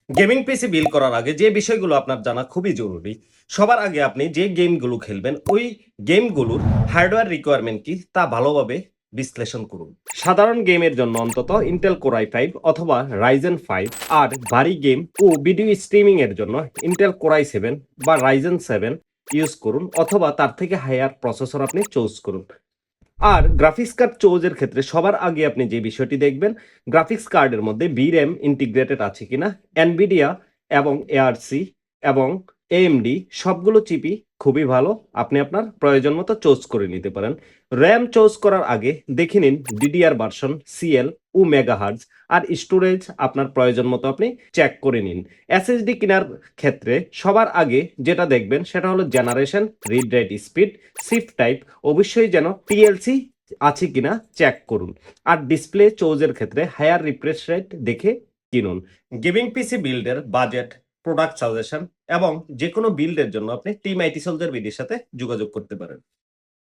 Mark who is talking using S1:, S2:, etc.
S1: Gaming PC build করার আগে যে বিষয়গুলো আপনার জানা খুবই জরুরি। সবার আগে আপনি যে গেমগুলো খেলবেন ওই গেমগুলোর হার্ডওয়্যার রিকোয়ারমেন্ট কি তা ভালোভাবে বিশ্লেষণ করুন। সাধারণ গেমের জন্য অন্তত ইন্টেল কোর i5 অথবা রাইজেন 5, আর ভারী গেম ও ভিডিও স্ট্রিমিং এর জন্য ইন্টেল কোর i7 বা রাইজেন 7 ইউজ করুন, অথবা তার থেকে হায়ার প্রসেসর আপনি চুজ করুন। আর গ্রাফিক্স কার্ড চোজের ক্ষেত্রে সবার আগে আপনি যে বিষয়টি দেখবেন, গ্রাফিক্স কার্ডের মধ্যে VRAM ইন্টিগ্রেটেড আছে কিনা। এনভিডিয়া এবং এআরসি এবং এএমডি সবগুলো চিপই খুবই ভালো, আপনি আপনার প্রয়োজন মতো চুজ করে নিতে পারেন। র্যাম চুজ করার আগে দেখে নিন ডিডিআর ভার্সন, সিএল ও মেগাহার্জ। আর স্টোরেজ আপনার প্রয়োজন মতো আপনি চেক করে নিন। এসএসডি কেনার ক্ষেত্রে সবার আগে যেটা দেখবেন সেটা হলো generation, read write speed, shift type, অবশ্যই যেন পিএলসি আছে কিনা চেক করুন। আর ডিসপ্লে চোজের ক্ষেত্রে হায়ার রিফ্রেশ রেট দেখে কিনুন। গেমিং পিসি বিল্ডের বাজেট, প্রোডাক্ট সাজেশন এবং যে কোনো বিল্ডের জন্য আপনি টিম আইটি সোলজার বিডির সাথে যোগাযোগ করতে পারেন।